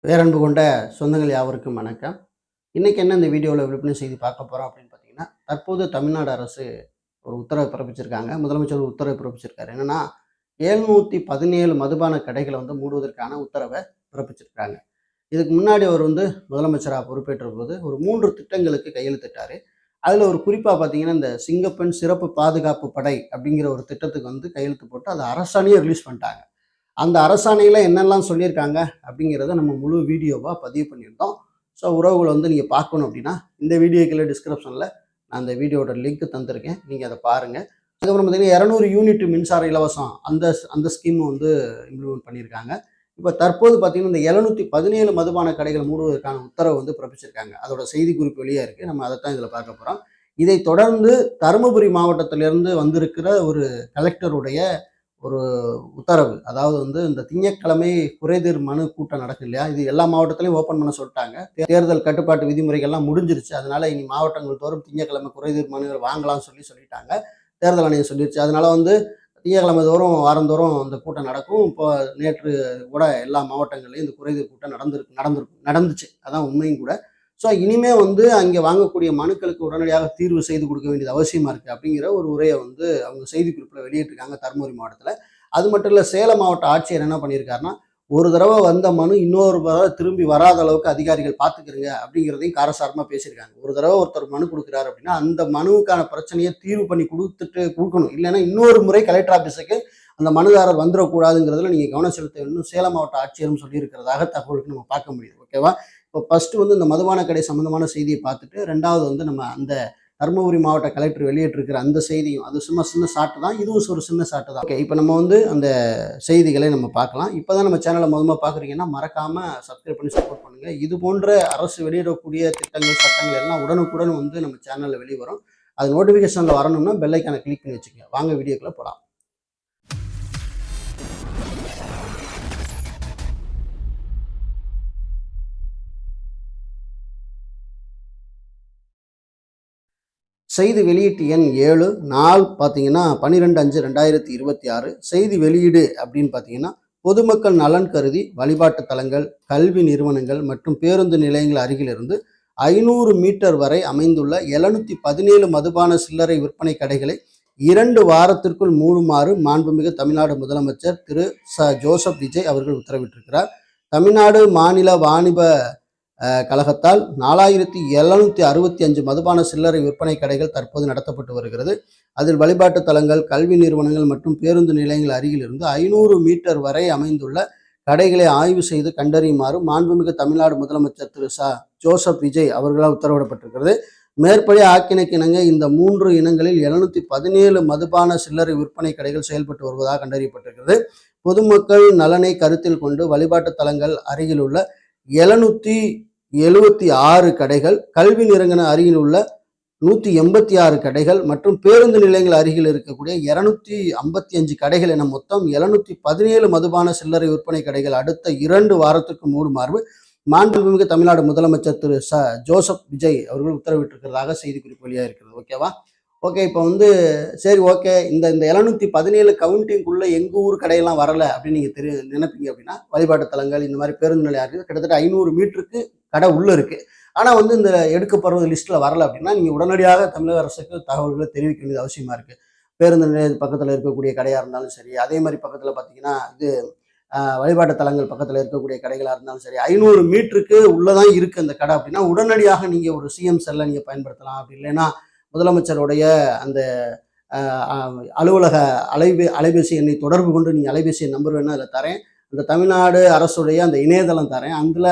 பேரன்பு கொண்ட சொந்தங்கள் யாவருக்கும் வணக்கம். இன்னைக்கு என்ன இந்த வீடியோவில் விழிப்புணர்வு செய்தி பார்க்க போகிறோம் அப்படின்னு பார்த்தீங்கன்னா, தற்போது தமிழ்நாடு அரசு ஒரு உத்தரவு பிறப்பிச்சிருக்காங்க. முதலமைச்சர் ஒரு உத்தரவு பிறப்பிச்சிருக்காரு. என்னன்னா 717 மதுபான கடைகளை மூடுவதற்கான உத்தரவை பிறப்பிச்சிருக்காங்க. இதுக்கு முன்னாடி அவர் முதலமைச்சராக பொறுப்பேற்ற போது ஒரு 3 திட்டங்களுக்கு கையெழுத்திட்டாரு. அதில் ஒரு குறிப்பாக பார்த்தீங்கன்னா, இந்த சிங்கப்பெண் சிறப்பு பாதுகாப்பு படை அப்படிங்கிற ஒரு திட்டத்துக்கு கையெழுத்து போட்டு அதை அரசாணையே ரிலீஸ் பண்ணிட்டாங்க. அந்த அரசாணையில என்னெல்லாம் சொல்லியிருக்காங்க அப்படிங்கிறத நம்ம முழு வீடியோவா பதிவு பண்ணியிருந்தோம். ஸோ உறவுகள் நீங்க பார்க்கணும் அப்படின்னா, இந்த வீடியோ கீழ டிஸ்கிரிப்ஷன்ல நான் அந்த வீடியோவோட லிங்க் தந்திருக்கேன். நீங்க அத பாருங்க. அதுக்கப்புறம் பார்த்தீங்கன்னா 200 யூனிட் மின்சாரம் இலவசம் அந்த ஸ்கீம் இம்ப்ளிமெண்ட் பண்ணியிருக்காங்க. இப்ப தற்போது பார்த்தீங்கன்னா, இந்த 717 மதுபான கடைகள் மூடுவதற்கான உத்தரவு பிறப்பிச்சிருக்காங்க. அதோட செய்திக்குறிப்பு வெளியா இருக்கு. நம்ம அதைத்தான் இதில பார்க்க போறோம். இதைத் தொடர்ந்து தருமபுரி மாவட்டத்திலிருந்து வந்திருக்கிற ஒரு கலெக்டருடைய ஒரு உத்தரவு. அதாவது இந்த திங்கட்கிழமை குறைதீர் மனு கூட்டம் நடக்கும் இல்லையா? இது எல்லா மாவட்டத்திலையும் ஓப்பன் பண்ண சொல்லிட்டாங்க. தேர்தல் கட்டுப்பாட்டு விதிமுறைகள்லாம் முடிஞ்சிருச்சு. அதனால இனி மாவட்டங்கள் தோறும் திங்கட்கிழமை குறைதீர் மனுகள் வாங்கலாம்னு சொல்லிட்டாங்க. தேர்தல் ஆணையம் சொல்லிருச்சு. அதனால திங்கட்கிழமை தோறும் வாரந்தோறும் இந்த கூட்டம் நடக்கும். இப்போ நேற்று கூட எல்லா மாவட்டங்கள்லையும் இந்த குறைதீர் கூட்டம் நடந்துச்சு. அதான் உண்மையும் கூட. ஸோ இனிமே அங்கே வாங்கக்கூடிய மனுக்களுக்கு உடனடியாக தீர்வு செய்து கொடுக்க வேண்டியது அவசியமா இருக்கு அப்படிங்கிற ஒரு உரையை அவங்க செய்திக்குறிப்பில் வெளியிட்டிருக்காங்க தருமபுரி மாவட்டத்தில். அது மட்டும் இல்லை, சேலம் மாவட்ட ஆட்சியர் என்ன பண்ணியிருக்காருன்னா, ஒரு தடவை வந்த மனு இன்னொரு தடவை திரும்பி வராத அளவுக்கு அதிகாரிகள் பார்த்துக்கிறங்க அப்படிங்கிறதையும் காரசாரமாக பேசியிருக்காங்க. ஒரு தடவை ஒருத்தர் மனு கொடுக்குறாரு அப்படின்னா அந்த மனுவுக்கான பிரச்சனையை தீர்வு பண்ணி கொடுக்கணும். இல்லைன்னா இன்னொரு முறை கலெக்டர் ஆஃபீஸுக்கு அந்த மனுதாரர் வந்துடக்கூடாதுங்கிறதுல நீங்கள் கவனம் செலுத்த வேண்டும். சேலம் மாவட்ட ஆட்சியரும் சொல்லியிருக்கிறதாக தகவலுக்கு நம்ம பார்க்க முடியுது. ஓகேவா? இப்போ ஃபர்ஸ்ட் இந்த மதுபான கடை சம்பந்தமான செய்தியை பார்த்துட்டு, ரெண்டாவது நம்ம அந்த தருமபுரி மாவட்ட கலெக்டர் வெளியிட்டிருக்கிற அந்த செய்தியும், அது சும்மா சின்ன ஷார்ட் தான். இதுவும் ஒரு சின்ன ஷார்ட் தான். ஓகே, இப்போ நம்ம அந்த செய்திகளை நம்ம பார்க்கலாம். இப்போ தான் நம்ம சேனலை முதல்ல பார்க்குறீங்கன்னா மறக்காம சப்ஸ்கிரைப் பண்ணி சப்போர்ட் பண்ணுங்க. இது போன்ற அரசு வெளியிடக்கூடிய திட்டங்கள், சட்டங்கள் எல்லாம் உடனுக்குடன் நம்ம சேனலில் வெளிவரும். அது நோட்டிஃபிகேஷனில் வரணும்னா பெல் ஐக்கானை கிளிக் பண்ணி வச்சுக்கோங்க. வாங்க வீடியோக்குள்ள போகலாம். செய்தி வெளியீட்டு எண் 7, நாள் பார்த்தீங்கன்னா 12/5/2026. செய்தி வெளியீடு அப்படின்னு பார்த்தீங்கன்னா, பொதுமக்கள் நலன் கருதி வழிபாட்டு தலங்கள், கல்வி நிறுவனங்கள் மற்றும் பேருந்து நிலையங்கள் அருகிலிருந்து 500 மீட்டர் வரை அமைந்துள்ள 717 மதுபான சில்லறை விற்பனை கடைகளை 2 வாரத்திற்குள் மூடுமாறு மாண்புமிகு தமிழ்நாடு முதலமைச்சர் திரு ஜோசப் விஜய் அவர்கள் உத்தரவிட்டிருக்கிறார். தமிழ்நாடு மாநில வாணிப கழகத்தால் 4765 மதுபான சில்லறை விற்பனை கடைகள் தற்போது நடத்தப்பட்டு வருகிறது. அதில் வழிபாட்டு தலங்கள், கல்வி நிறுவனங்கள் மற்றும் பேருந்து நிலையங்கள் அருகில் இருந்து 500 மீட்டர் வரை அமைந்துள்ள கடைகளை ஆய்வு செய்து கண்டறியுமாறு மாண்புமிகு தமிழ்நாடு முதலமைச்சர் திரு ஜோசப் விஜய் அவர்களால் உத்தரவிடப்பட்டிருக்கிறது. மேற்படி ஆக்கினைக்கு இணங்க இந்த 3 இனங்களில் 717 மதுபான சில்லறை விற்பனை கடைகள் செயல்பட்டு வருவதாக கண்டறியப்பட்டிருக்கிறது. பொதுமக்கள் நலனை கருத்தில் கொண்டு வழிபாட்டு தலங்கள் அருகில் உள்ள 776 கடைகள், கல்வி நிறுவன அருகில் உள்ள 186 கடைகள் மற்றும் பேருந்து நிலையங்கள் அருகில் இருக்கக்கூடிய 255 கடைகள் என மொத்தம் 717 மதுபான சில்லறை விற்பனை கடைகள் அடுத்த 2 வாரத்துக்கு மூடுமாறு மாண்புமிகு தமிழ்நாடு முதலமைச்சர் திரு ஜோசப் விஜய் அவர்கள் உத்தரவிட்டிருக்கிறதாக செய்திக்குறிப்பு வெளியாக இருக்கிறது. ஓகேவா? ஓகே, இப்போ சரி, ஓகே, இந்த 717 கவுண்டிங்குள்ள எங்கள் ஊர் கடையெல்லாம் வரலை அப்படின்னு நீங்கள் நினைப்பீங்க அப்படின்னா, வழிபாட்டு தலங்கள் இந்த மாதிரி பேருந்து நிலையம் கிட்டத்தட்ட 500 மீட்டருக்கு கடை உள்ளே இருக்குது. ஆனால் இந்த எடுக்கப்படுறது லிஸ்ட்டில் வரலை அப்படின்னா, நீங்கள் உடனடியாக தமிழக அரசுக்கு தகவல்களை தெரிவிக்க வேண்டியது அவசியமாக இருக்குது. பேருந்து நிலைய பக்கத்தில் இருக்கக்கூடிய கடையாக இருந்தாலும் சரி, அதே மாதிரி பக்கத்தில் பார்த்தீங்கன்னா வழிபாட்டு தலங்கள் பக்கத்தில் இருக்கக்கூடிய கடைகளாக இருந்தாலும் சரி, 500 மீட்டருக்கு உள்ளதான் இருக்குது அந்த கடை அப்படின்னா, உடனடியாக நீங்கள் ஒரு சிஎம் செல்லை நீங்கள் பயன்படுத்தலாம். அப்படி இல்லைன்னா முதலமைச்சருடைய அந்த அலுவலக அலைபேசி எண்ணை தொடர்பு கொண்டு நீங்கள் அலைபேசி நம்பர் வேணும் அதில் தரேன். அந்த தமிழ்நாடு அரசுடைய அந்த இணையதளம் தரேன். அதில்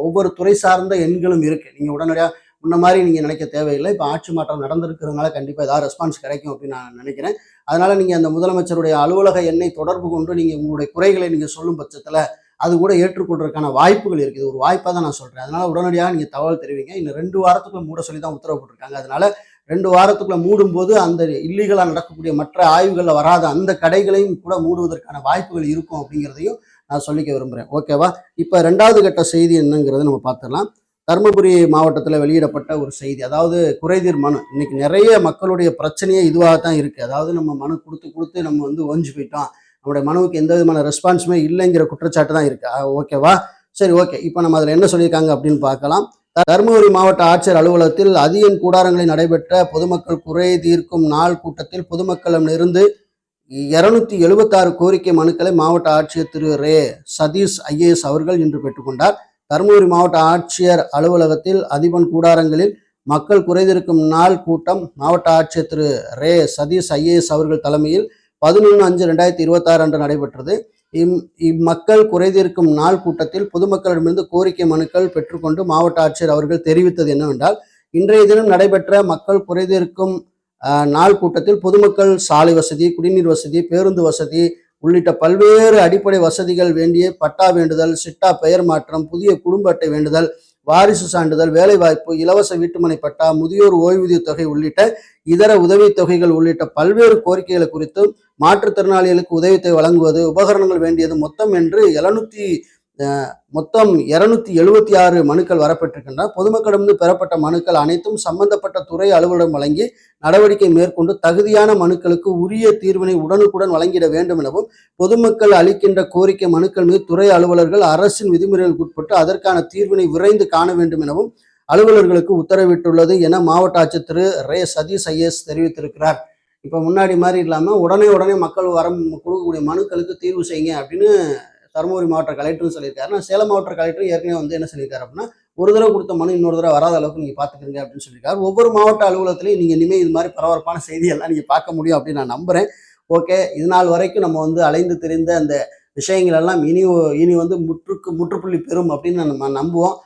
ஒவ்வொரு துறை சார்ந்த எண்களும் இருக்குது. நீங்கள் உடனடியாக முன்ன மாதிரி நீங்கள் நினைக்க தேவையில்லை. இப்போ ஆட்சி மாற்றம் நடந்திருக்கிறதுனால கண்டிப்பாக ஏதாவது ரெஸ்பான்ஸ் கிடைக்கும் அப்படின்னு நான் நினைக்கிறேன். அதனால் நீங்கள் அந்த முதலமைச்சருடைய அலுவலக எண்ணை தொடர்பு கொண்டு நீங்கள் உங்களுடைய குறைகளை நீங்கள் சொல்லும் பட்சத்தில் அது கூட ஏற்றுக்கொள்றதுக்கான வாய்ப்புகள் இருக்குது. ஒரு வாய்ப்பாக தான் நான் சொல்கிறேன். அதனால் உடனடியாக நீங்கள் தகவல் தெரிவிங்க. இன்னும் 2 வாரத்துக்குள்ள மூட சொல்லி தான் உத்தரவு போட்டிருக்காங்க. அதனால் 2 வாரத்துக்குள்ள மூடும்போது அந்த இல்லீகலாக நடக்கக்கூடிய மற்ற ஆய்வுகளில் வராத அந்த கடைகளையும் கூட மூடுவதற்கான வாய்ப்புகள் இருக்கும் அப்படிங்கிறதையும் நான் சொல்லிக்க விரும்புகிறேன். ஓகேவா? இப்போ 2வது கட்ட செய்தி என்னங்கிறத நம்ம பார்த்துடலாம். தருமபுரி மாவட்டத்தில் வெளியிடப்பட்ட ஒரு செய்தி, அதாவது குறைதீர் மனு. இன்னைக்கு நிறைய மக்களுடைய பிரச்சனையே இதுவாக தான் இருக்குது. அதாவது நம்ம மனு கொடுத்து நம்ம ஓஞ்சு போயிட்டோம், நம்மளுடைய மனுவுக்கு எந்த விதமான ரெஸ்பான்ஸுமே இல்லைங்கிற குற்றச்சாட்டு தான் இருக்கு. ஓகேவா? சரி, ஓகே. இப்போ நம்ம அதில் என்ன சொல்லியிருக்காங்க அப்படின்னு பார்க்கலாம். தருமபுரி மாவட்ட ஆட்சியர் அலுவலகத்தில் அதியன் கூடாரங்களில் நடைபெற்ற பொதுமக்கள் குறை தீர்க்கும் நாள் கூட்டத்தில் பொதுமக்களிடமிருந்து 276 கோரிக்கை மனுக்களை மாவட்ட ஆட்சியர் திரு ரே சதீஷ் ஐஏஎஸ் அவர்கள் இன்று பெற்றுக்கொண்டார். தருமபுரி மாவட்ட ஆட்சியர் அலுவலகத்தில் அதிபன் கூடாரங்களில் மக்கள் குறைதீர்க்கும் நாள் கூட்டம் மாவட்ட ஆட்சியர் திரு ரே சதீஷ் ஐஏஎஸ் அவர்கள் தலைமையில் 11/5/2026 அன்று நடைபெற்றது. இம்மக்கள் குறைதீர்க்கும் நாள் கூட்டத்தில் பொதுமக்களிடமிருந்து கோரிக்கை மனுக்கள் பெற்றுக்கொண்டு மாவட்ட ஆட்சியர் அவர்கள் தெரிவித்தது என்னவென்றால், இன்றைய தினம் நடைபெற்ற மக்கள் குறைதீர்க்கும் நாள் கூட்டத்தில் பொதுமக்கள் சாலை வசதி, குடிநீர் வசதி, பேருந்து வசதி உள்ளிட்ட பல்வேறு அடிப்படை வசதிகள் வேண்டிய பட்டா வேண்டுதல், சிட்டா பெயர் மாற்றம், புதிய குடும்ப அட்டை வேண்டுதல், வாரிசு சான்றிதழ், வேலைவாய்ப்பு, இலவச வீட்டுமனை பட்டா, முதியோர் ஓய்வூதிய தொகை உள்ளிட்ட இதர உதவித்தொகைகள் உள்ளிட்ட பல்வேறு கோரிக்கைகள் குறித்தும், மாற்றுத்திறனாளிகளுக்கு உதவித்தொகை வழங்குவது, உபகரணங்கள் வேண்டியது மொத்தம் 276 மனுக்கள் வரப்பெற்றிருக்கின்றன. பொதுமக்களிடமிருந்து பெறப்பட்ட மனுக்கள் அனைத்தும் சம்பந்தப்பட்ட துறை அலுவலரிடம் வழங்கி நடவடிக்கை மேற்கொண்டு தகுதியான மனுக்களுக்கு உரிய தீர்வினை உடனுக்குடன் வழங்கிட வேண்டும் எனவும், பொதுமக்கள் அளிக்கின்ற கோரிக்கை மனுக்கள் மீது துறை அலுவலர்கள் அரசின் விதிமுறைகளுக்கு உட்பட்டு அதற்கான தீர்வினை விரைந்து காண வேண்டும் எனவும் அலுவலர்களுக்கு உத்தரவிட்டுள்ளது என மாவட்ட ஆட்சியர் திரு ரே சதீஷ் ஐஏஎஸ் தெரிவித்திருக்கிறார். இப்போ முன்னாடி மாதிரி இல்லாமல் உடனே மக்கள் கொடுக்கக்கூடிய மனுக்களுக்கு தீர்வு செய்யுங்க அப்படின்னு தருமபுரி மாவட்ட கலெக்டரும் சொல்லியிருக்காரு. நான் சேலம் மாவட்ட கலெக்டரும் ஏற்கனவே என்ன சொல்லியிருக்காரு அப்படின்னா, ஒரு தடவை கொடுத்த மனு இன்னொரு தடவை வராத அளவுக்கு நீங்கள் பார்த்துக்கிறீங்க அப்படின்னு சொல்லியிருக்காரு. ஒவ்வொரு மாவட்ட அலுவலகத்திலையும் நீங்கள் இனிமேல் இது மாதிரி பரபரப்பான செய்தியெல்லாம் நீங்கள் பார்க்க முடியும் அப்படின்னு நான் நம்புகிறேன். ஓகே, இது நாள் வரைக்கும் நம்ம அலைந்து தெரிந்த அந்த விஷயங்கள் எல்லாம் இனி முற்றுப்புள்ளி பெறும் அப்படின்னு நம்ம நம்புவோம்.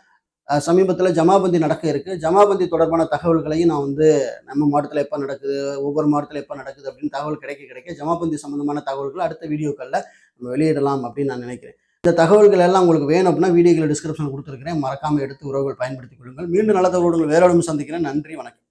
சமீபத்தில் ஜமாபந்தி நடக்க இருக்கு. ஜமாபந்தி தொடர்பான தகவல்களையும் நான் நம்ம மாவட்டத்தில் எப்போ நடக்குது, ஒவ்வொரு மாவட்டத்தில் எப்போ நடக்குது அப்படின்னு தகவல் கிடைக்க ஜமாபந்தி சம்பந்தமான தகவல்கள் அடுத்த வீடியோக்களில் நம்ம வெளியிடலாம் அப்படின்னு நான் நினைக்கிறேன். இந்த தகவல்கள் எல்லாம் உங்களுக்கு வேணும் அப்படின்னா வீடியோக்களை டிஸ்கிரிப்ஷன் கொடுத்துருக்கிறேன். மறக்காமல் எடுத்து உறவுகள் பயன்படுத்திக் கொள்ளுங்கள். மீண்டும் நல்ல தகவல்கள் வேறோடும் சந்திக்கிறேன். நன்றி, வணக்கம்.